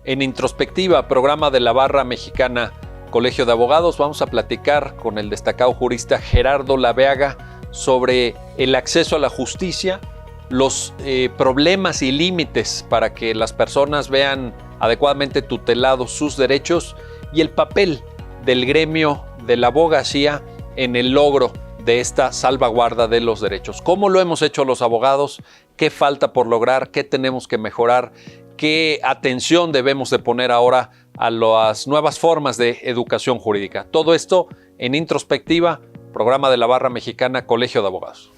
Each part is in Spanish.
En Introspectiva, programa de la Barra Mexicana Colegio de Abogados, vamos a platicar con el destacado jurista Gerardo Laveaga sobre el acceso a la justicia, los problemas y límites para que las personas vean adecuadamente tutelados sus derechos y el papel del gremio de la abogacía en el logro de esta salvaguarda de los derechos. ¿Cómo lo hemos hecho los abogados? ¿Qué falta por lograr? ¿Qué tenemos que mejorar? ¿Qué atención debemos de poner ahora a las nuevas formas de educación jurídica? Todo esto en Introspectiva, programa de la Barra Mexicana Colegio de Abogados.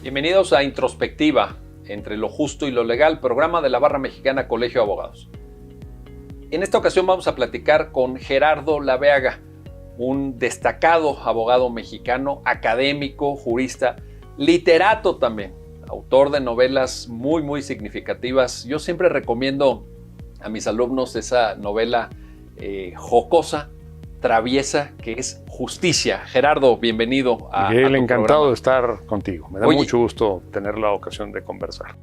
Bienvenidos a Introspectiva, entre lo justo y lo legal, programa de la Barra Mexicana Colegio de Abogados. En esta ocasión vamos a platicar con Gerardo Laveaga, un destacado abogado mexicano, académico, jurista, literato también, autor de novelas muy significativas. Yo siempre recomiendo a mis alumnos esa novela jocosa, traviesa, que es Justicia. Gerardo, bienvenido a Miguel, tu encantado programa. de estar contigo. Me da mucho gusto tener la ocasión de conversar.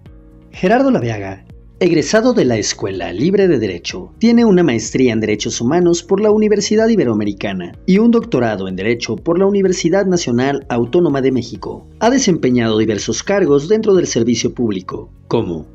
Gerardo Laveaga, egresado de la Escuela Libre de Derecho, tiene una maestría en Derechos Humanos por la Universidad Iberoamericana y un doctorado en Derecho por la Universidad Nacional Autónoma de México. Ha desempeñado diversos cargos dentro del servicio público, como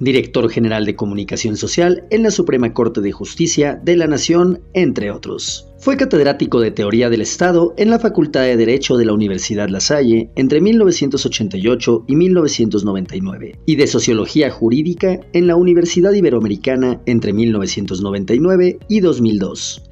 Director General de Comunicación Social en la Suprema Corte de Justicia de la Nación, entre otros. Fue catedrático de Teoría del Estado en la Facultad de Derecho de la Universidad La Salle entre 1988 y 1999 y de Sociología Jurídica en la Universidad Iberoamericana entre 1999 y 2002.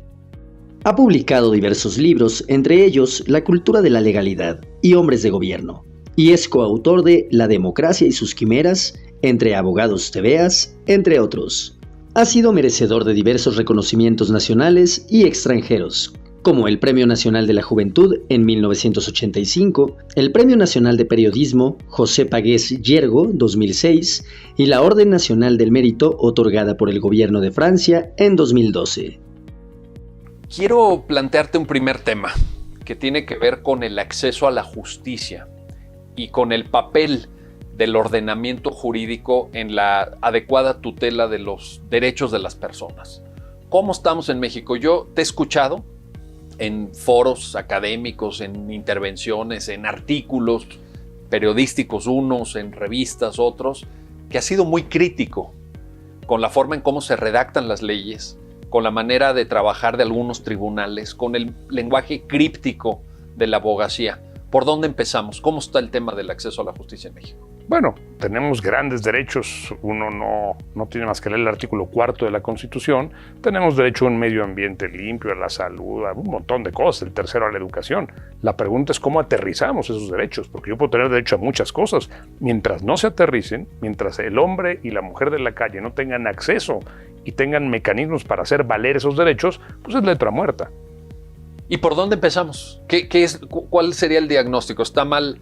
Ha publicado diversos libros, entre ellos La cultura de la legalidad y Hombres de Gobierno, y es coautor de La democracia y sus quimeras, Entre abogados te veas, entre otros. Ha sido merecedor de diversos reconocimientos nacionales y extranjeros, como el Premio Nacional de la Juventud en 1985, el Premio Nacional de Periodismo José Pagués Yergo 2006 y la Orden Nacional del Mérito otorgada por el Gobierno de Francia en 2012. Quiero plantearte un primer tema que tiene que ver con el acceso a la justicia y con el papel del ordenamiento jurídico en la adecuada tutela de los derechos de las personas. ¿Cómo estamos en México? Yo te he escuchado en foros académicos, en intervenciones, en artículos periodísticos unos, en revistas otros, que has sido muy crítico con la forma en cómo se redactan las leyes, con la manera de trabajar de algunos tribunales, con el lenguaje críptico de la abogacía. ¿Por dónde empezamos? ¿Cómo está el tema del acceso a la justicia en México? Bueno, tenemos grandes derechos. Uno no tiene más que leer el artículo 4 de la Constitución. Tenemos derecho a un medio ambiente limpio, a la salud, a un montón de cosas. El tercero, a la educación. La pregunta es cómo aterrizamos esos derechos, porque yo puedo tener derecho a muchas cosas. Mientras no se aterricen, mientras el hombre y la mujer de la calle no tengan acceso y tengan mecanismos para hacer valer esos derechos, pues es letra muerta. ¿Y por dónde empezamos? ¿Cuál sería el diagnóstico? ¿Está mal?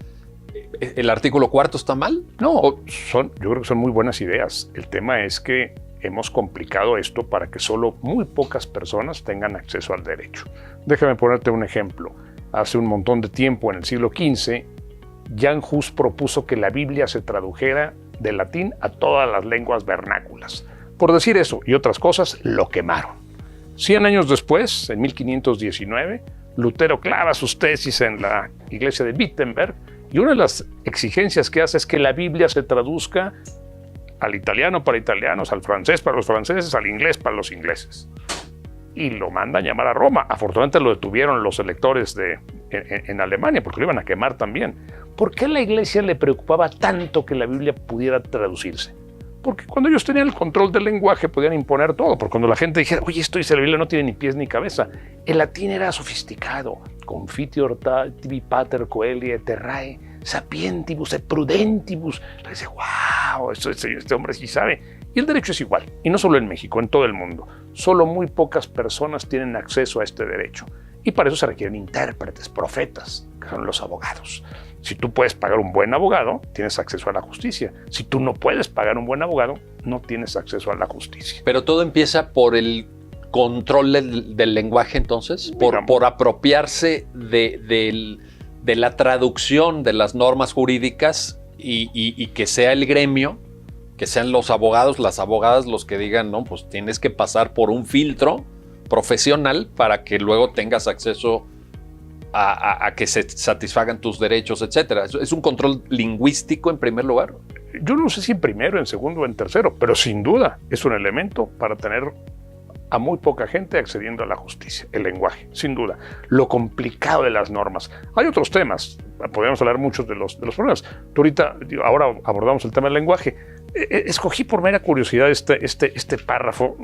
¿El artículo 4 está mal? No, yo creo que son muy buenas ideas. El tema es que hemos complicado esto para que solo muy pocas personas tengan acceso al derecho. Déjame ponerte un ejemplo. Hace un montón de tiempo, en el siglo XV, Jan Hus propuso que la Biblia se tradujera del latín a todas las lenguas vernáculas. Por decir eso y otras cosas, lo quemaron. 100 años después, en 1519, Lutero clava sus tesis en la iglesia de Wittenberg y una de las exigencias que hace es que la Biblia se traduzca al italiano para italianos, al francés para los franceses, al inglés para los ingleses. Y lo mandan llamar a Roma. Afortunadamente lo detuvieron los electores en Alemania porque lo iban a quemar también. ¿Por qué a la iglesia le preocupaba tanto que la Biblia pudiera traducirse? Porque cuando ellos tenían el control del lenguaje podían imponer todo. Porque cuando la gente dijera, oye, esto dice la Biblia, no tiene ni pies ni cabeza. El latín era sofisticado. Confiteor tibi pater coelie terrae sapientibus et prudentibus. Le dice, wow, este hombre sí sabe. Y el derecho es igual. Y no solo en México, en todo el mundo. Solo muy pocas personas tienen acceso a este derecho. Y para eso se requieren intérpretes, profetas, que son los abogados. Si tú puedes pagar un buen abogado, tienes acceso a la justicia. Si tú no puedes pagar un buen abogado, no tienes acceso a la justicia. Pero todo empieza por el control del lenguaje, entonces, por apropiarse de la traducción de las normas jurídicas y que sea el gremio, que sean los abogados, las abogadas los que digan, no, pues tienes que pasar por un filtro profesional para que luego tengas acceso a que se satisfagan tus derechos, etcétera. Es un control lingüístico en primer lugar. Yo no sé si en primero, en segundo o en tercero, pero sin duda es un elemento para tener a muy poca gente accediendo a la justicia, el lenguaje, sin duda. Lo complicado de las normas. Hay otros temas, podríamos hablar muchos de los problemas. Tú ahorita, ahora abordamos el tema del lenguaje. Escogí por mera curiosidad este párrafo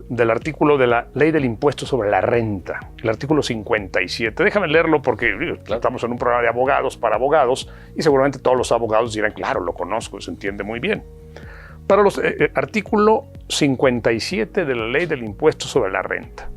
del artículo de la Ley del Impuesto sobre la Renta, el artículo 57. Déjame leerlo porque estamos en un programa de abogados para abogados y seguramente todos los abogados dirán, claro, lo conozco, se entiende muy bien. Para los artículo 57 de la Ley del Impuesto sobre la Renta.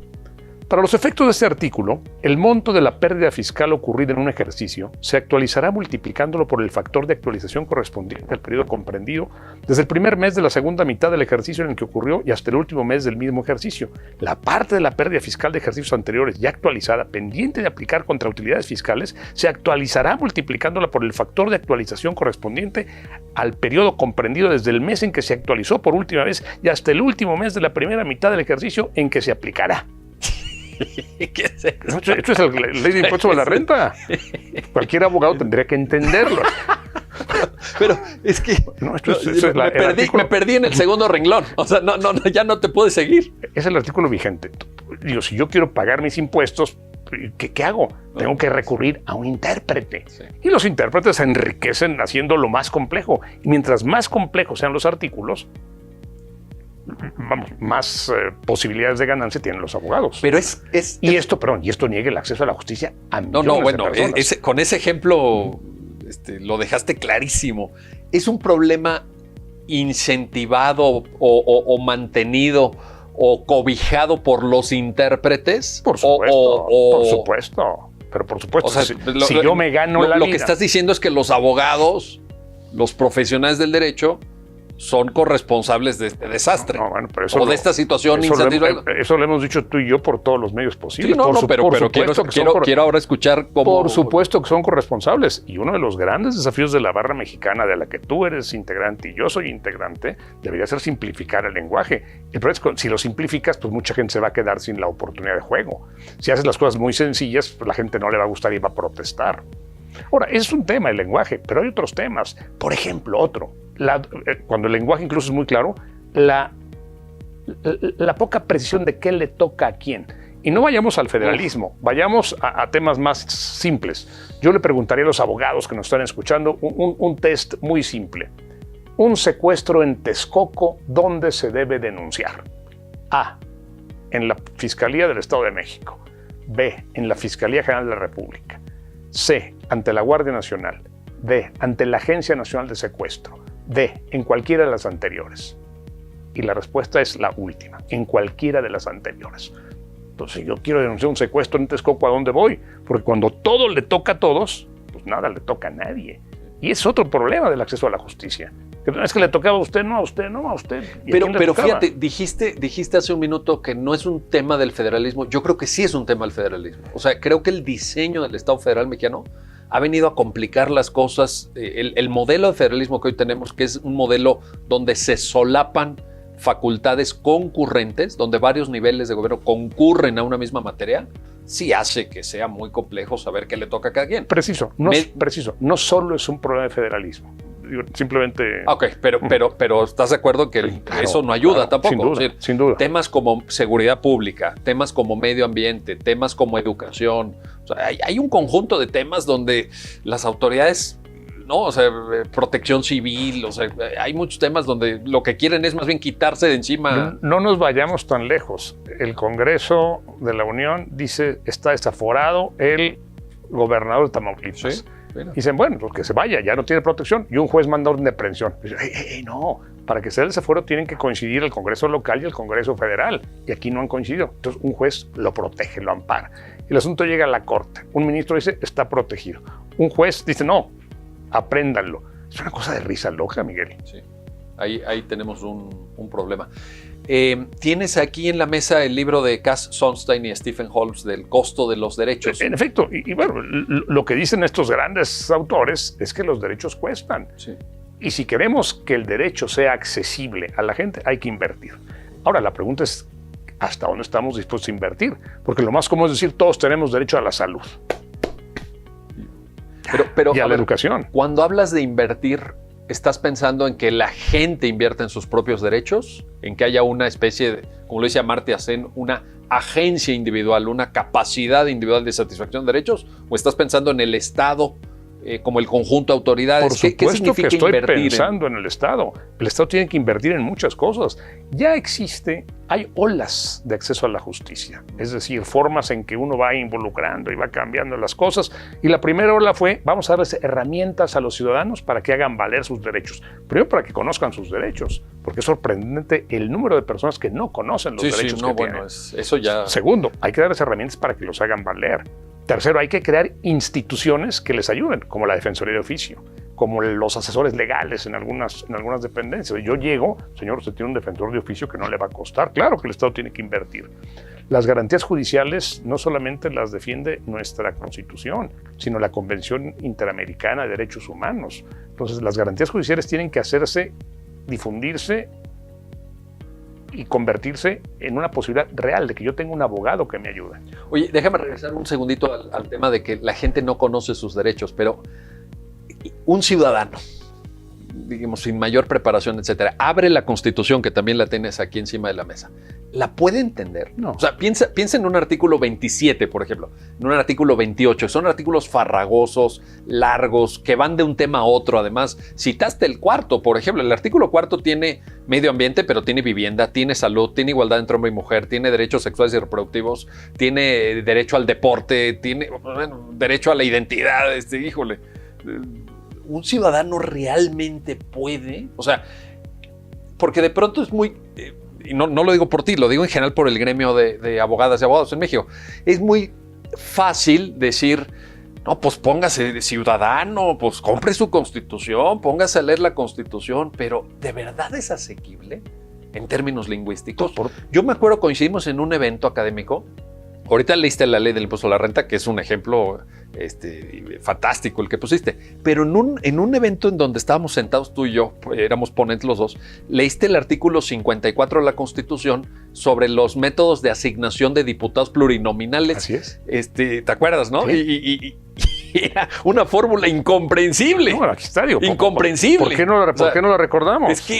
Para los efectos de este artículo, el monto de la pérdida fiscal ocurrida en un ejercicio se actualizará multiplicándolo por el factor de actualización correspondiente al periodo comprendido desde el primer mes de la segunda mitad del ejercicio en el que ocurrió y hasta el último mes del mismo ejercicio. La parte de la pérdida fiscal de ejercicios anteriores ya actualizada, pendiente de aplicar contra utilidades fiscales, se actualizará multiplicándola por el factor de actualización correspondiente al periodo comprendido desde el mes en que se actualizó por última vez y hasta el último mes de la primera mitad del ejercicio en que se aplicará. ¿Qué es eso? Esto es la Ley de Impuesto sobre la Renta. Cualquier abogado tendría que entenderlo. Pero es que no, me perdí en el segundo renglón. O sea, ya no te puedes seguir. Es el artículo vigente. Digo, si yo quiero pagar mis impuestos, ¿qué hago? Tengo que recurrir a un intérprete. Sí. Y los intérpretes se enriquecen haciendo lo más complejo. Y mientras más complejos sean los artículos, más posibilidades de ganancia tienen los abogados. Pero esto niega el acceso a la justicia a millones de personas. Con ese ejemplo lo dejaste clarísimo. Es un problema incentivado o mantenido o cobijado por los intérpretes. Por supuesto, por supuesto. Pero por supuesto, o sea, si yo me gano la vida. Lo que estás diciendo es que los abogados, los profesionales del derecho, son corresponsables de este desastre. Bueno, pero o de esta situación insatisfactoria. Eso lo hemos dicho tú y yo por todos los medios posibles. Sí, pero quiero ahora escuchar cómo... Por supuesto que son corresponsables. Y uno de los grandes desafíos de la barra mexicana, de la que tú eres integrante y yo soy integrante, debería ser simplificar el lenguaje. El problema es que si lo simplificas, pues mucha gente se va a quedar sin la oportunidad de juego. Si haces las cosas muy sencillas, pues la gente no le va a gustar y va a protestar. Ahora, ese es un tema, el lenguaje, pero hay otros temas. Por ejemplo, cuando el lenguaje incluso es muy claro, la poca precisión de qué le toca a quién. Y no vayamos al federalismo, vayamos a temas más simples. Yo le preguntaría a los abogados que nos están escuchando un test muy simple. Un secuestro en Texcoco, ¿dónde se debe denunciar? A, en la Fiscalía del Estado de México. B, en la Fiscalía General de la República. C, ante la Guardia Nacional. D, ante la Agencia Nacional de Secuestro. D, en cualquiera de las anteriores. Y la respuesta es la última, en cualquiera de las anteriores. Entonces, si yo quiero denunciar un secuestro en Texcoco, ¿a dónde voy? Porque cuando todo le toca a todos, pues nada le toca a nadie. Y es otro problema del acceso a la justicia. Es que le tocaba a usted, no a usted, no a usted. Pero fíjate, dijiste hace un minuto que no es un tema del federalismo. Yo creo que sí es un tema del federalismo. O sea, creo que el diseño del Estado federal mexicano ha venido a complicar las cosas. El modelo de federalismo que hoy tenemos, que es un modelo donde se solapan facultades concurrentes, donde varios niveles de gobierno concurren a una misma materia, sí hace que sea muy complejo saber qué le toca a cada quien. Preciso. No solo es un problema de federalismo. Simplemente... Ok, pero ¿estás de acuerdo que eso no ayuda tampoco? Sin duda. Temas como seguridad pública, temas como medio ambiente, temas como educación. O sea, hay un conjunto de temas donde las autoridades, ¿no? O sea, protección civil, o sea, hay muchos temas donde lo que quieren es más bien quitarse de encima. No nos vayamos tan lejos. El Congreso de la Unión dice, está desaforado el gobernador de Tamaulipas. ¿Sí? Dicen, bueno, pues que se vaya, ya no tiene protección. Y un juez manda orden de aprehensión. No, para que sea el desafuero tienen que coincidir el Congreso local y el Congreso federal. Y aquí no han coincidido. Entonces un juez lo protege, lo ampara. El asunto llega a la corte. Un ministro dice, está protegido. Un juez dice, no, apréndanlo. Es una cosa de risa loca, Miguel. Sí, ahí tenemos un problema. Tienes aquí en la mesa el libro de Cass Sunstein y Stephen Holmes del costo de los derechos. En efecto, y bueno, lo que dicen estos grandes autores es que los derechos cuestan. Sí. Y si queremos que el derecho sea accesible a la gente, hay que invertir. Ahora, la pregunta es, ¿hasta dónde estamos dispuestos a invertir? Porque lo más común es decir, todos tenemos derecho a la salud. Pero y a la educación. Cuando hablas de invertir, ¿estás pensando en que la gente invierta en sus propios derechos? ¿En que haya una especie de, como lo dice Amartya Sen, una agencia individual, una capacidad individual de satisfacción de derechos? ¿O estás pensando en el Estado como el conjunto de autoridades? Por supuesto ¿Qué significa que estoy invertir pensando en el Estado. El Estado tiene que invertir en muchas cosas. Ya hay olas de acceso a la justicia. Es decir, formas en que uno va involucrando y va cambiando las cosas. Y la primera ola fue, vamos a darles herramientas a los ciudadanos para que hagan valer sus derechos. Primero, para que conozcan sus derechos, porque es sorprendente el número de personas que no conocen los derechos que tienen. Eso ya... Segundo, hay que darles herramientas para que los hagan valer. Tercero, hay que crear instituciones que les ayuden, como la Defensoría de Oficio, como los asesores legales en algunas dependencias. Yo llego, señor, usted tiene un defensor de oficio que no le va a costar. Claro que el Estado tiene que invertir. Las garantías judiciales no solamente las defiende nuestra Constitución, sino la Convención Interamericana de Derechos Humanos. Entonces, las garantías judiciales tienen que hacerse, difundirse y convertirse en una posibilidad real de que yo tenga un abogado que me ayude. Oye, déjame regresar un segundito al tema de que la gente no conoce sus derechos, pero un ciudadano, digamos, sin mayor preparación, etcétera, abre la Constitución, que también la tienes aquí encima de la mesa. ¿La puede entender? No. O sea, piensa en un artículo 27, por ejemplo, en un artículo 28. Son artículos farragosos, largos, que van de un tema a otro. Además, citaste el cuarto, por ejemplo. El artículo cuarto tiene medio ambiente, pero tiene vivienda, tiene salud, tiene igualdad entre hombre y mujer, tiene derechos sexuales y reproductivos, tiene derecho al deporte, tiene derecho a la identidad. Híjole, ¿un ciudadano realmente puede? O sea, porque de pronto es muy... y no lo digo por ti, lo digo en general por el gremio de abogadas y abogados en México. Es muy fácil decir, no, pues póngase de ciudadano, pues compre su Constitución, póngase a leer la Constitución, pero ¿de verdad es asequible en términos lingüísticos? Yo me acuerdo, coincidimos en un evento académico. Ahorita leíste la ley del impuesto a la renta, que es un ejemplo fantástico el que pusiste, pero en un evento en donde estábamos sentados tú y yo, éramos ponentes los dos, leíste el artículo 54 de la Constitución sobre los métodos de asignación de diputados plurinominales. Así es. ¿Te acuerdas, no? Sí. Y era una fórmula incomprensible. No, aquí está, digo, incomprensible. ¿Por qué no la recordamos? Es que,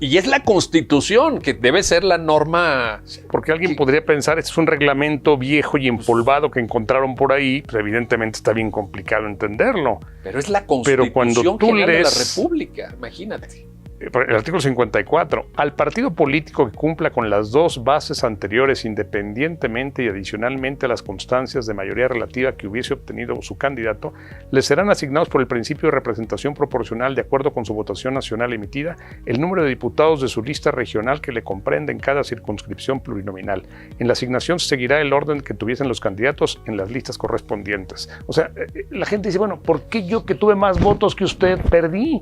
y es la Constitución, que debe ser la norma. Porque alguien podría pensar, este es un reglamento viejo y empolvado que encontraron por ahí, pues evidentemente está bien complicado entenderlo. Pero es la Constitución General de la República, imagínate. El artículo 54, al partido político que cumpla con las dos bases anteriores independientemente y adicionalmente a las constancias de mayoría relativa que hubiese obtenido su candidato, le serán asignados por el principio de representación proporcional de acuerdo con su votación nacional emitida el número de diputados de su lista regional que le comprende en cada circunscripción plurinominal. En la asignación seguirá el orden que tuviesen los candidatos en las listas correspondientes. O sea, la gente dice, bueno, ¿por qué yo que tuve más votos que usted perdí?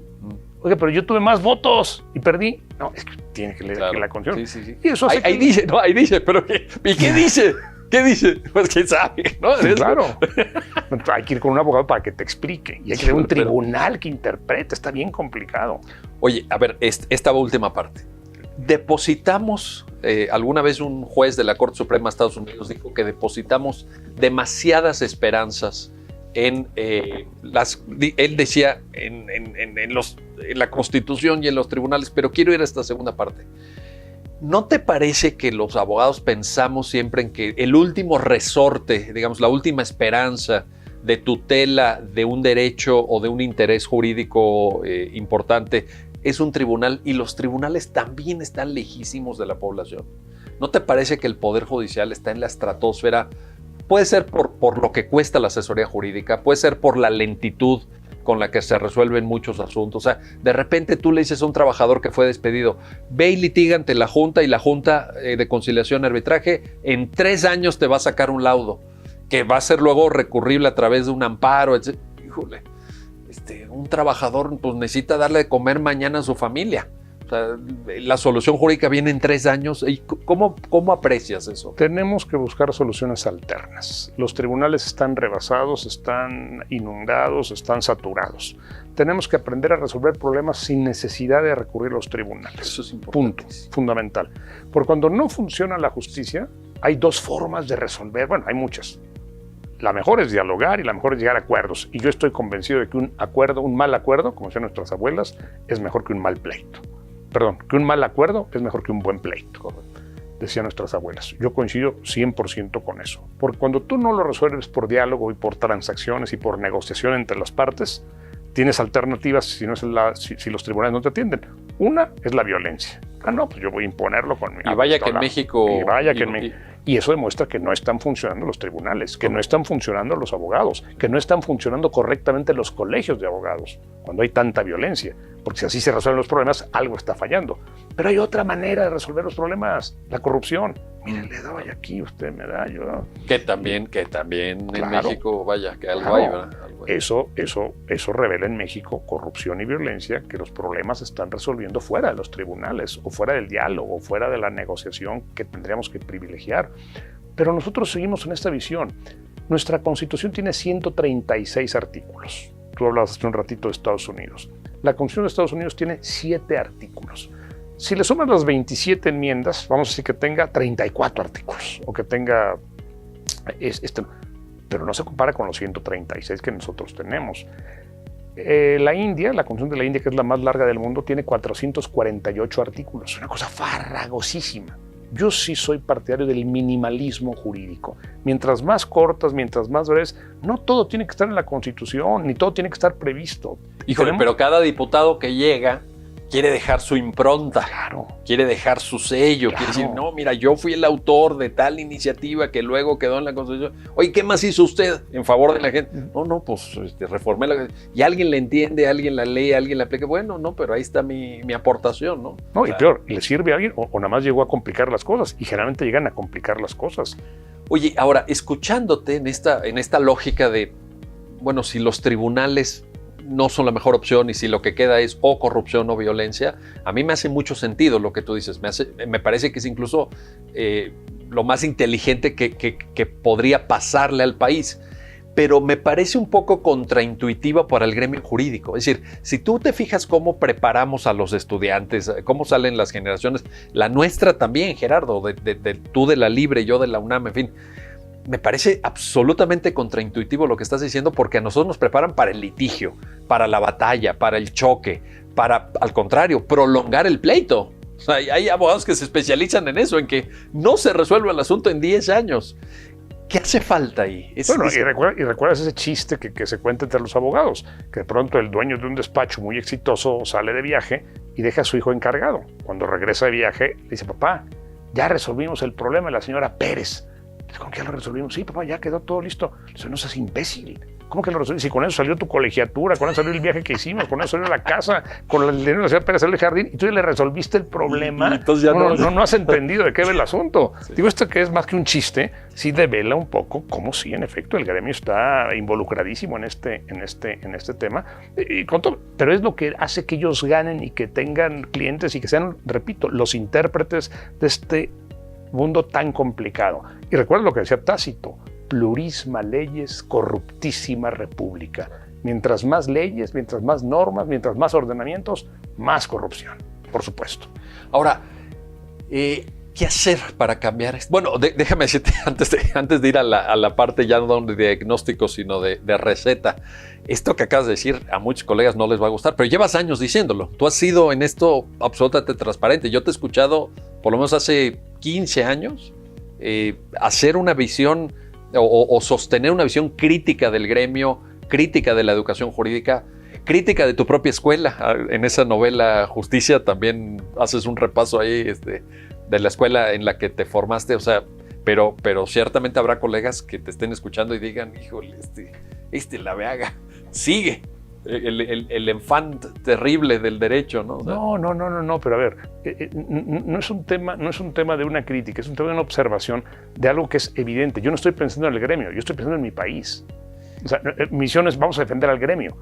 Oye, pero yo tuve más votos y perdí. No, es que tiene que leer aquí la Constitución. Sí. Y eso hace ahí dice, pero ¿y qué dice? ¿Qué dice? Pues quién sabe, ¿no? Sí, claro. Hay que ir con un abogado para que te explique. Y hay que tener un tribunal que interprete. Está bien complicado. Oye, a ver, esta última parte. Depositamos, alguna vez un juez de la Corte Suprema de Estados Unidos dijo que depositamos demasiadas esperanzas él decía en la Constitución y en los tribunales, pero quiero ir a esta segunda parte. ¿No te parece que los abogados pensamos siempre en que el último resorte, digamos, la última esperanza de tutela de un derecho o de un interés jurídico importante es un tribunal, y los tribunales también están lejísimos de la población? ¿No te parece que el Poder Judicial está en la estratosfera? Puede ser por lo que cuesta la asesoría jurídica, puede ser por la lentitud con la que se resuelven muchos asuntos. O sea, de repente tú le dices a un trabajador que fue despedido, ve y litiga ante la Junta, y la Junta de Conciliación y Arbitraje en 3 años te va a sacar un laudo que va a ser luego recurrible a través de un amparo, etc. Híjole, un trabajador pues necesita darle de comer mañana a su familia. sea, la solución jurídica viene en 3 años. ¿Y cómo aprecias eso? Tenemos que buscar soluciones alternas. Los tribunales están rebasados, están inundados, están saturados. Tenemos que aprender a resolver problemas sin necesidad de recurrir a los tribunales. Eso es importante. Punto, fundamental. Porque cuando no funciona la justicia, hay 2 formas de resolver. Bueno, hay muchas. La mejor es dialogar y la mejor es llegar a acuerdos. Y yo estoy convencido de que un mal acuerdo, como decían nuestras abuelas, es mejor que un mal pleito. Perdón, que un mal acuerdo es mejor que un buen pleito, decían nuestras abuelas. Yo coincido 100% con eso. Porque cuando tú no lo resuelves por diálogo y por transacciones y por negociación entre las partes, tienes alternativas si los tribunales no te atienden. Una es la violencia. No, pues yo voy a imponerlo con mi... Y vaya que en México... Y eso demuestra que no están funcionando los tribunales, que no están funcionando los abogados, que no están funcionando correctamente los colegios de abogados cuando hay tanta violencia. Porque si así se resuelven los problemas, algo está fallando. Pero hay otra manera de resolver los problemas, la corrupción. Mire, le doy aquí, usted me da, yo... Que también claro, en México, vaya, que algo claro, hay, ¿verdad? Algo hay. Eso revela en México corrupción y violencia, que los problemas se están resolviendo fuera de los tribunales, o fuera del diálogo, o fuera de la negociación que tendríamos que privilegiar. Pero nosotros seguimos en esta visión. Nuestra Constitución tiene 136 artículos. Tú hablabas hace un ratito de Estados Unidos. La Constitución de Estados Unidos tiene 7 artículos. Si le sumas las 27 enmiendas, vamos a decir que tenga 34 artículos, o que tenga... pero no se compara con los 136 que nosotros tenemos. La Constitución de la India, que es la más larga del mundo, tiene 448 artículos. Una cosa farragosísima. Yo sí soy partidario del minimalismo jurídico. Mientras más cortas, mientras más breves, no todo tiene que estar en la Constitución, ni todo tiene que estar previsto. Híjole, pero cada diputado que llega quiere dejar su impronta, claro, quiere dejar su sello, claro, quiere decir, no, mira, yo fui el autor de tal iniciativa que luego quedó en la Constitución. Oye, ¿qué más hizo usted en favor de la gente? No, pues reformé la... Y alguien la entiende, alguien la lee, alguien la aplica. Bueno, no, pero ahí está mi aportación, ¿no? No, y peor, ¿le sirve a alguien o nada más llegó a complicar las cosas? Y generalmente llegan a complicar las cosas. Oye, ahora, escuchándote en esta lógica de, bueno, si los tribunales no son la mejor opción y si lo que queda es o corrupción o violencia, a mí me hace mucho sentido lo que tú dices. Me parece que es incluso lo más inteligente que podría pasarle al país. Pero me parece un poco contraintuitiva para el gremio jurídico. Es decir, si tú te fijas cómo preparamos a los estudiantes, cómo salen las generaciones, la nuestra también, Gerardo, tú de la Libre, yo de la UNAM, en fin, me parece absolutamente contraintuitivo lo que estás diciendo, porque a nosotros nos preparan para el litigio, para la batalla, para el choque, para, al contrario, prolongar el pleito. O sea, hay abogados que se especializan en eso, en que no se resuelve el asunto en 10 años. ¿Qué hace falta ahí? Y recuerdas ese chiste que se cuenta entre los abogados, que de pronto el dueño de un despacho muy exitoso sale de viaje y deja a su hijo encargado. Cuando regresa de viaje, le dice, papá, ya resolvimos el problema de la señora Pérez. ¿Con qué lo resolvimos? Sí, papá, ya quedó todo listo. Dice, no seas imbécil. ¿Cómo que lo resolvimos? Si con eso salió tu colegiatura, con eso salió el viaje que hicimos, con eso salió la casa, con el dinero de la señora Pérez salió el jardín, y tú ya le resolviste el problema. Entonces ya no has entendido de qué va el asunto. Sí. Digo, esto que es más que un chiste, sí devela un poco cómo sí, en efecto, el gremio está involucradísimo en este tema. Pero es lo que hace que ellos ganen y que tengan clientes y que sean, repito, los intérpretes de este mundo tan complicado. Y recuerda lo que decía Tácito: plurisma leyes, corruptísima república. Mientras más leyes, mientras más normas, mientras más ordenamientos, más corrupción, por supuesto. Ahora, ¿qué hacer para cambiar esto? Bueno, déjame decirte, antes de ir a la parte ya no de diagnóstico, sino de receta, esto que acabas de decir a muchos colegas no les va a gustar, pero llevas años diciéndolo. Tú has sido en esto absolutamente transparente. Yo te he escuchado, por lo menos hace 15 años, hacer una visión o sostener una visión crítica del gremio, crítica de la educación jurídica, crítica de tu propia escuela. En esa novela Justicia también haces un repaso ahí de la escuela en la que te formaste, o sea, pero ciertamente habrá colegas que te estén escuchando y digan, híjole, la Beaga sigue el enfant terrible del derecho, ¿no? O sea, No, pero a ver, no es un tema de una crítica, es un tema de una observación de algo que es evidente. Yo no estoy pensando en el gremio, yo estoy pensando en mi país. O sea, mi misión es, vamos a defender al gremio.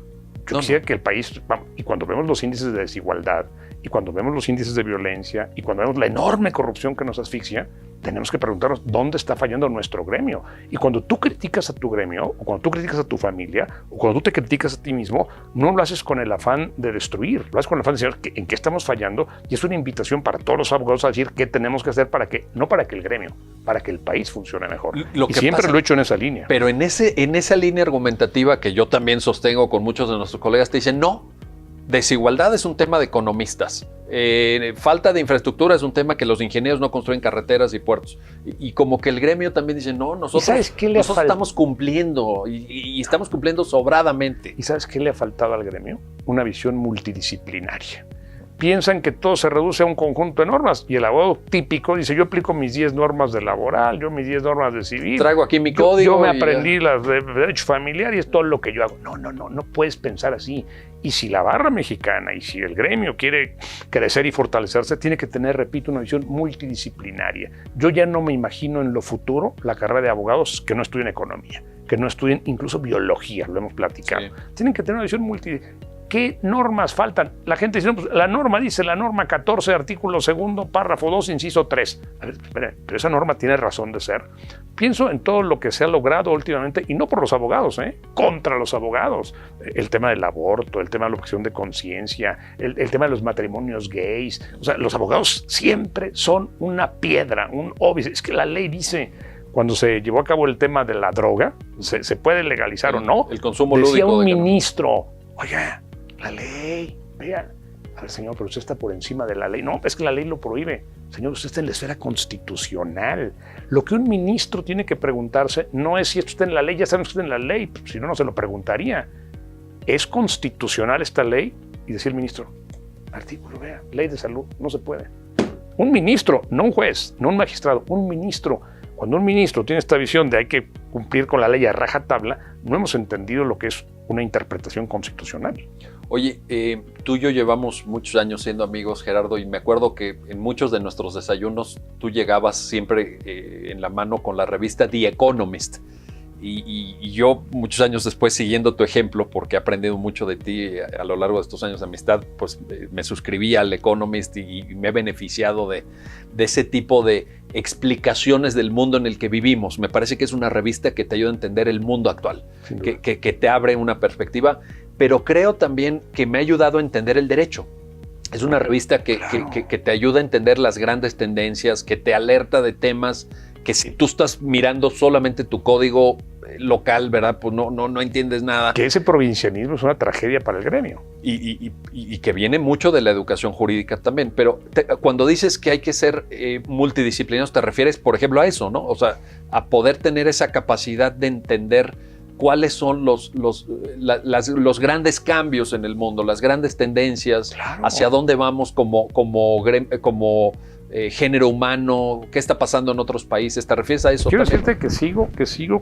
Yo quisiera que el país, y cuando vemos los índices de desigualdad, y Y cuando vemos los índices de violencia y cuando vemos la enorme corrupción que nos asfixia, tenemos que preguntarnos dónde está fallando nuestro gremio. Y cuando tú criticas a tu gremio, o cuando tú criticas a tu familia, o cuando tú te criticas a ti mismo, no lo haces con el afán de destruir, lo haces con el afán de decir en qué estamos fallando, y es una invitación para todos los abogados a decir qué tenemos que hacer para que, no para que el gremio, para que el país funcione mejor. Y siempre lo he hecho en esa línea. Pero en esa línea argumentativa que yo también sostengo con muchos de nuestros colegas, te dicen, no, desigualdad es un tema de economistas. Falta de infraestructura es un tema que los ingenieros no construyen carreteras y puertos. Y como que el gremio también dice, no, nosotros estamos cumpliendo y estamos cumpliendo sobradamente. ¿Y sabes qué le ha faltado al gremio? Una visión multidisciplinaria. Piensan que todo se reduce a un conjunto de normas y el abogado típico dice, yo aplico mis 10 normas de laboral, yo mis 10 normas de civil. Traigo aquí mi código. Yo me aprendí las de derecho familiar y es todo lo que yo hago. No puedes pensar así. Y si la barra mexicana y si el gremio quiere crecer y fortalecerse, tiene que tener, repito, una visión multidisciplinaria. Yo ya no me imagino en lo futuro la carrera de abogados que no estudien economía, que no estudien incluso biología, lo hemos platicado. Sí. Tienen que tener una visión multidisciplinaria. ¿Qué normas faltan? La gente dice, no, pues la norma dice, la norma 14, artículo 2, párrafo 2, inciso 3. A ver, espera, pero esa norma tiene razón de ser. Pienso en todo lo que se ha logrado últimamente, y no por los abogados, contra los abogados. El tema del aborto, el tema de la objeción de conciencia, el tema de los matrimonios gays. O sea, los abogados siempre son una piedra, un óbice. Es que la ley dice, cuando se llevó a cabo el tema de la droga, se puede legalizar o no. El consumo decía lúdico. Un ministro, oye, la ley, vea, a ver, señor, pero usted está por encima de la ley. No, es que la ley lo prohíbe. Señor, usted está en la esfera constitucional. Lo que un ministro tiene que preguntarse no es si esto está en la ley, ya sabemos que está en la ley, si no, no se lo preguntaría. ¿Es constitucional esta ley? Y decía el ministro, artículo, vea, ley de salud, no se puede. Un ministro, no un juez, no un magistrado, un ministro. Cuando un ministro tiene esta visión de hay que cumplir con la ley a rajatabla, no hemos entendido lo que es una interpretación constitucional. Oye, tú y yo llevamos muchos años siendo amigos, Gerardo, y me acuerdo que en muchos de nuestros desayunos tú llegabas siempre en la mano con la revista The Economist. Y yo, muchos años después, siguiendo tu ejemplo, porque he aprendido mucho de ti a lo largo de estos años de amistad, pues me suscribí al Economist y me he beneficiado de ese tipo de explicaciones del mundo en el que vivimos. Me parece que es una revista que te ayuda a entender el mundo actual, que te abre una perspectiva, pero creo también que me ha ayudado a entender el derecho. Es una revista que te ayuda a entender las grandes tendencias, que te alerta de temas que si tú estás mirando solamente tu código local, ¿verdad? Pues no entiendes nada. Que ese provincianismo es una tragedia para el gremio. Y que viene mucho de la educación jurídica también. Pero cuando dices que hay que ser multidisciplinarios, te refieres, por ejemplo, a eso, ¿no? O sea, a poder tener esa capacidad de entender cuáles son los grandes cambios en el mundo, las grandes tendencias, claro, hacia dónde vamos como género humano, qué está pasando en otros países. ¿Te refieres a eso? Quiero decirte que sigo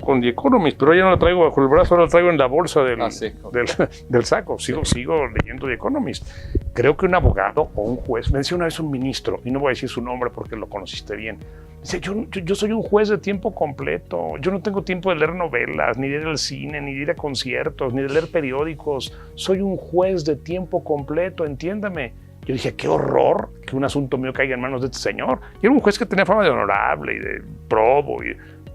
con The Economist, pero ya no la traigo bajo el brazo, ahora la traigo en la bolsa del saco. Sigo leyendo The Economist. Creo que un abogado o un juez, me decía una vez un ministro, y no voy a decir su nombre porque lo conociste bien, dice, yo soy un juez de tiempo completo, yo no tengo tiempo de leer novelas, ni de ir al cine, ni de ir a conciertos, ni de leer periódicos, soy un juez de tiempo completo, entiéndame. Yo dije, qué horror que un asunto mío caiga en manos de este señor. Y era un juez que tenía fama de honorable y de probo.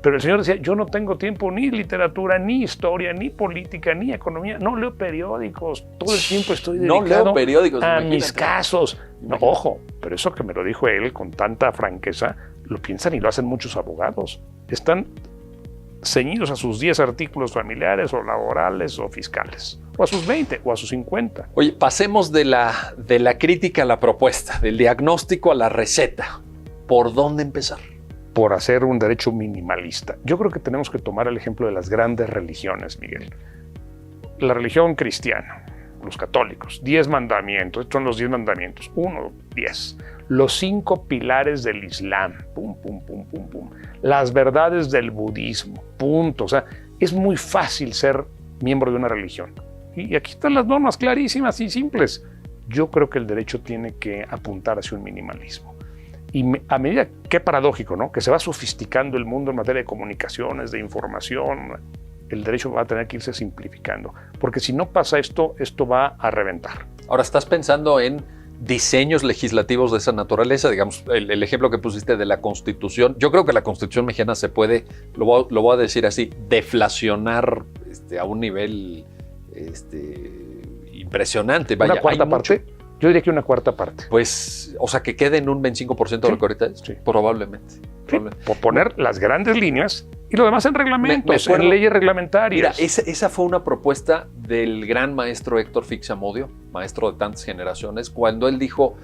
Pero el señor decía, yo no tengo tiempo ni literatura, ni historia, ni política, ni economía. No leo periódicos. Todo el tiempo estoy dedicado a mis casos. No, ojo, pero eso que me lo dijo él con tanta franqueza, lo piensan y lo hacen muchos abogados. Están ceñidos a sus 10 artículos familiares o laborales o fiscales, o a sus 20 o a sus 50. Oye, pasemos de la crítica a la propuesta, del diagnóstico a la receta. ¿Por dónde empezar? Por hacer un derecho minimalista. Yo creo que tenemos que tomar el ejemplo de las grandes religiones, Miguel. La religión cristiana, los católicos, 10 mandamientos, estos son los 10 mandamientos, 1, 10. Los 5 pilares del Islam, pum, pum, pum, pum, pum. Las verdades del budismo, punto. O sea, es muy fácil ser miembro de una religión. Y aquí están las normas clarísimas y simples. Yo creo que el derecho tiene que apuntar hacia un minimalismo. Y a medida, qué paradójico, ¿no? Que se va sofisticando el mundo en materia de comunicaciones, de información, el derecho va a tener que irse simplificando. Porque si no pasa esto va a reventar. Ahora, ¿estás pensando en diseños legislativos de esa naturaleza, digamos, el ejemplo que pusiste de la Constitución, yo creo que la Constitución mexicana se puede, lo voy a decir así, deflacionar a un nivel impresionante. Vaya, ¿una cuarta parte? Yo diría que una cuarta parte. Pues, o sea, que quede en un 25% de lo que ahorita es. Sí. Probablemente. Sí, por poner las grandes líneas y lo demás en reglamentos, en leyes reglamentarias. Mira, esa fue una propuesta del gran maestro Héctor Fixamudio, maestro de tantas generaciones, cuando él dijo,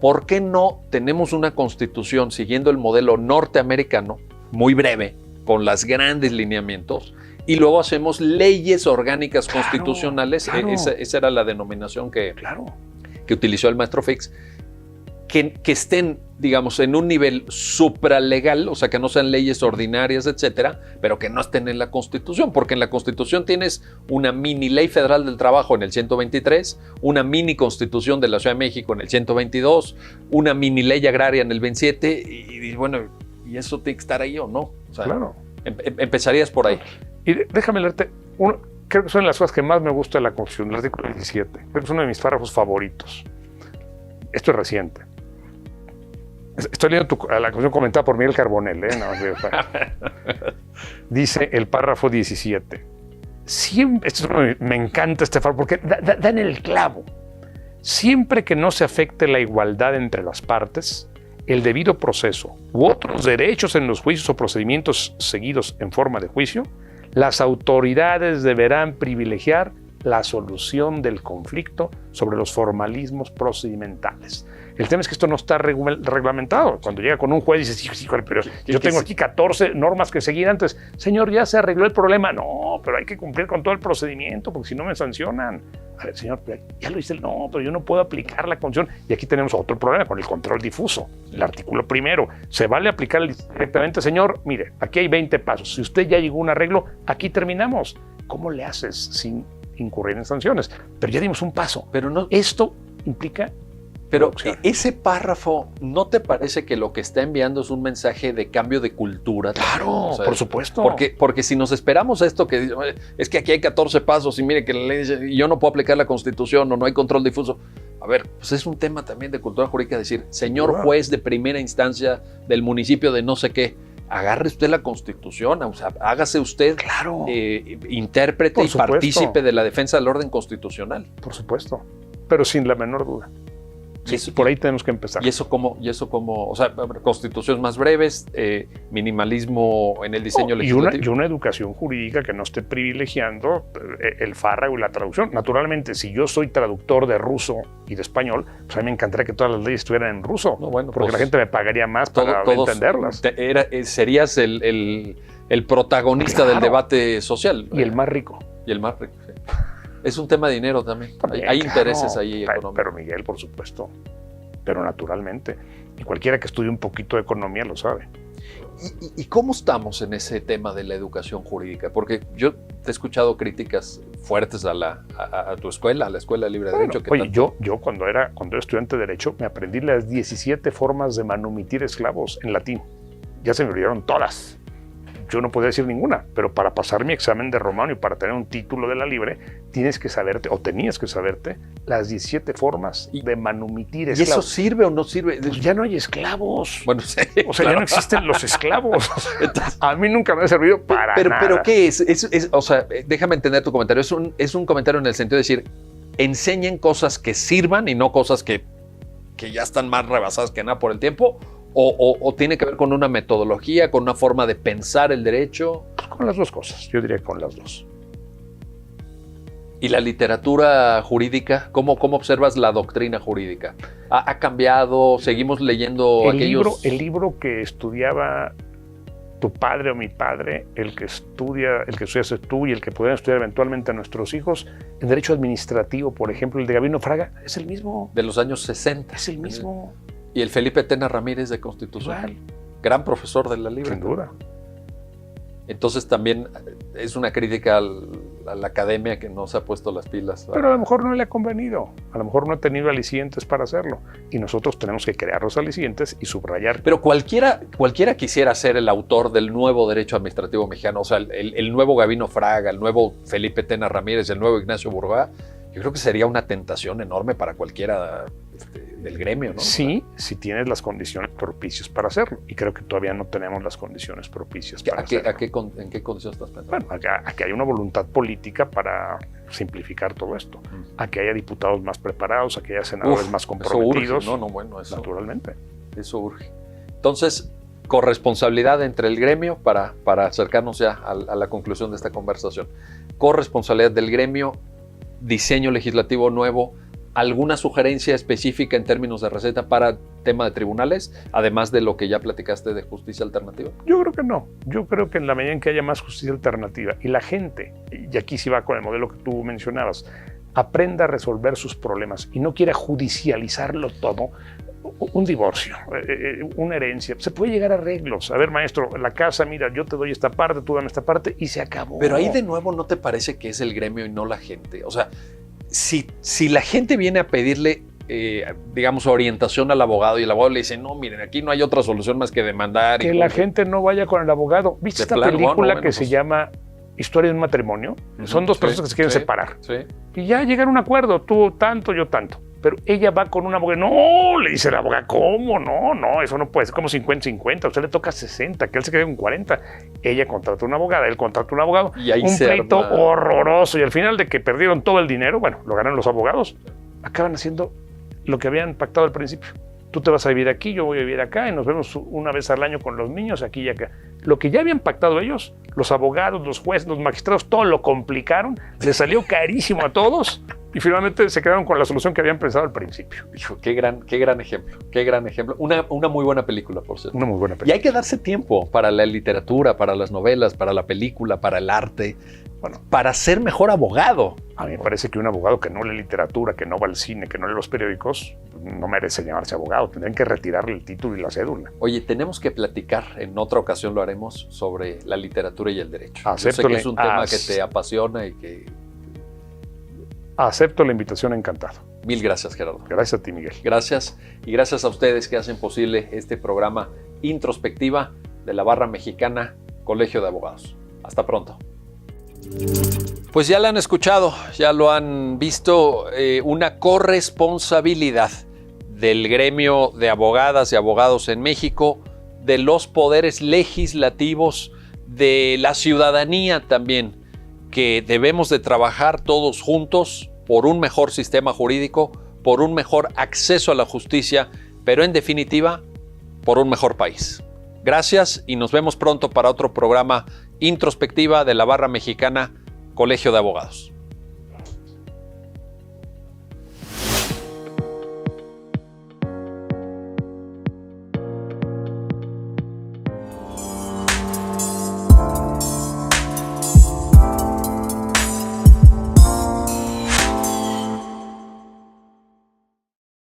¿por qué no tenemos una constitución siguiendo el modelo norteamericano, muy breve, con los grandes lineamientos, y luego hacemos leyes orgánicas constitucionales? Claro. Esa era la denominación que Claro. utilizó el maestro Fix, que estén, digamos, en un nivel supralegal, o sea, que no sean leyes ordinarias, etcétera, pero que no estén en la Constitución, porque en la Constitución tienes una mini ley federal del trabajo en el 123, una mini Constitución de la Ciudad de México en el 122, una mini ley agraria en el 27, y bueno, ¿y eso tiene que estar ahí o no? O sea, Claro. Empezarías por ahí. Y déjame leerte, creo que son las cosas que más me gusta de la Constitución, el artículo 17. Creo que es uno de mis párrafos favoritos. Esto es reciente. Estoy leyendo la Constitución comentada por Miguel Carbonell. Dice el párrafo 17. Me encanta este párrafo porque da en el clavo. Siempre que no se afecte la igualdad entre las partes, el debido proceso u otros derechos en los juicios o procedimientos seguidos en forma de juicio, las autoridades deberán privilegiar la solución del conflicto sobre los formalismos procedimentales. El tema es que esto no está reglamentado. Cuando llega con un juez y dices, híjole, pero yo tengo aquí 14 normas que seguir antes. Señor, ya se arregló el problema. No, pero hay que cumplir con todo el procedimiento porque si no me sancionan. A ver, señor, ya lo dice, no, pero yo no puedo aplicar la Constitución. Y aquí tenemos otro problema con el control difuso. El artículo primero. ¿Se vale aplicar directamente? Señor, mire, aquí hay 20 pasos. Si usted ya llegó a un arreglo, aquí terminamos. ¿Cómo le haces sin incurrir en sanciones? Pero ya dimos un paso. Pero no, esto implica... Pero ese párrafo, ¿no te parece que lo que está enviando es un mensaje de cambio de cultura? Claro, o sea, por supuesto. Porque si nos esperamos a esto que dice, es que aquí hay 14 pasos y mire que la ley dice, y yo no puedo aplicar la Constitución o no hay control difuso. A ver, pues es un tema también de cultura jurídica decir, señor juez de primera instancia del municipio de no sé qué, agarre usted la Constitución, o sea, hágase usted intérprete y partícipe de la defensa del orden constitucional. Por supuesto, pero sin la menor duda. Sí, por ahí tenemos que empezar. ¿Y eso cómo? O sea, constituciones más breves, minimalismo en el diseño legislativo. Y una educación jurídica que no esté privilegiando el fárrago y la traducción. Naturalmente, si yo soy traductor de ruso y de español, pues a mí me encantaría que todas las leyes estuvieran en ruso, porque pues, la gente me pagaría más para entenderlas. Serías el protagonista del debate social. Y el más rico. Y el más rico, sí. Es un tema de dinero también. Hay intereses ahí económicos. Pero Miguel, por supuesto. Pero naturalmente. Y cualquiera que estudie un poquito de economía lo sabe. ¿Y cómo estamos en ese tema de la educación jurídica? Porque yo te he escuchado críticas fuertes a tu escuela, a la Escuela Libre de Derecho. Oye, yo cuando era estudiante de Derecho me aprendí las 17 formas de manumitir esclavos en latín. Ya se me olvidaron todas. Yo no podía decir ninguna, pero para pasar mi examen de romano y para tener un título de la Libre, tenías que saberte las 17 formas de manumitir esclavos. ¿Y eso sirve o no sirve? Pues ya no hay esclavos. Bueno, sí, o sea, ya no existen los esclavos. Entonces, a mí nunca me ha servido para nada. ¿Pero qué es? O sea, déjame entender tu comentario. Es un comentario en el sentido de decir, enseñen cosas que sirvan y no cosas que ya están más rebasadas que nada por el tiempo. ¿O tiene que ver con una metodología, con una forma de pensar el derecho? Con las dos cosas, yo diría con las dos. ¿Y la literatura jurídica? ¿Cómo observas la doctrina jurídica? ¿Ha cambiado? ¿Seguimos leyendo el libro que estudiaba tu padre o mi padre, el que estudiaste tú y el que pudieran estudiar eventualmente a nuestros hijos, en derecho administrativo, por ejemplo, el de Gabino Fraga, es el mismo. De los años 60. Es el mismo. Y el Felipe Tena Ramírez de Constitución. Gran profesor de la Libre. Sin duda. Entonces también es una crítica a la academia que no se ha puesto las pilas. Pero a lo mejor no le ha convenido. A lo mejor no ha tenido alicientes para hacerlo. Y nosotros tenemos que crear los alicientes y subrayar. Pero cualquiera quisiera ser el autor del nuevo derecho administrativo mexicano. O sea, el nuevo Gabino Fraga, el nuevo Felipe Tena Ramírez, el nuevo Ignacio Burgoa. Yo creo que sería una tentación enorme para cualquiera del gremio, ¿no? Sí, si tienes las condiciones propicias para hacerlo. Y creo que todavía no tenemos las condiciones propicias para hacerlo. ¿En qué condiciones estás pensando? Bueno, a que haya una voluntad política para simplificar todo esto. A que haya diputados más preparados, a que haya senadores más comprometidos. Eso urge. Bueno, eso, naturalmente. Eso urge. Entonces, corresponsabilidad entre el gremio para acercarnos ya a la conclusión de esta conversación. Corresponsabilidad del gremio, diseño legislativo nuevo, ¿alguna sugerencia específica en términos de receta para tema de tribunales, además de lo que ya platicaste de justicia alternativa? Yo creo que no. Yo creo que en la medida en que haya más justicia alternativa y la gente, y aquí sí va con el modelo que tú mencionabas, aprenda a resolver sus problemas y no quiera judicializarlo todo, un divorcio, una herencia, se puede llegar a arreglos. A ver, maestro, la casa, mira, yo te doy esta parte, tú dame esta parte y se acabó. Pero ahí de nuevo, ¿no te parece que es el gremio y no la gente? O sea, si la gente viene a pedirle, digamos, orientación al abogado y el abogado le dice, no, miren, aquí no hay otra solución más que demandar. Que la gente no vaya con el abogado. ¿Viste esta película que se llama Historia de un matrimonio? Son dos personas que se quieren separar. Sí. Y ya llegan a un acuerdo, tú tanto, yo tanto. Pero ella va con un abogado. No, le dice el abogado, ¿cómo? No, eso no puede ser como 50-50. A usted le toca 60, que él se quede con 40. Ella contrata una abogada, él contrata un abogado. Y ahí un pleito horroroso. Y al final de que perdieron todo el dinero, bueno, lo ganan los abogados, acaban haciendo lo que habían pactado al principio. Tú te vas a vivir aquí, yo voy a vivir acá y nos vemos una vez al año con los niños aquí y acá. Lo que ya habían pactado ellos, los abogados, los jueces, los magistrados, todo lo complicaron, les salió carísimo a todos y finalmente se quedaron con la solución que habían pensado al principio. Hijo, qué gran ejemplo, qué gran ejemplo. Una muy buena película, por cierto. Una muy buena película. Y hay que darse tiempo para la literatura, para las novelas, para la película, para el arte, bueno, para ser mejor abogado. A mí me parece que un abogado que no lee literatura, que no va al cine, que no lee los periódicos, no merece llamarse abogado. Tendrían que retirarle el título y la cédula. Oye, tenemos que platicar, en otra ocasión lo haremos, sobre la literatura y el derecho. Acepto. Yo sé que es un tema que te apasiona y que... Acepto la invitación, encantado. Mil gracias, Gerardo. Gracias a ti, Miguel. Gracias, y gracias a ustedes que hacen posible este programa Introspectiva de la Barra Mexicana, Colegio de Abogados. Hasta pronto. Pues ya lo han escuchado, ya lo han visto, una corresponsabilidad del gremio de abogadas y abogados en México, de los poderes legislativos, de la ciudadanía también, que debemos de trabajar todos juntos por un mejor sistema jurídico, por un mejor acceso a la justicia, pero en definitiva, por un mejor país. Gracias y nos vemos pronto para otro programa Introspectiva de la Barra Mexicana, Colegio de Abogados.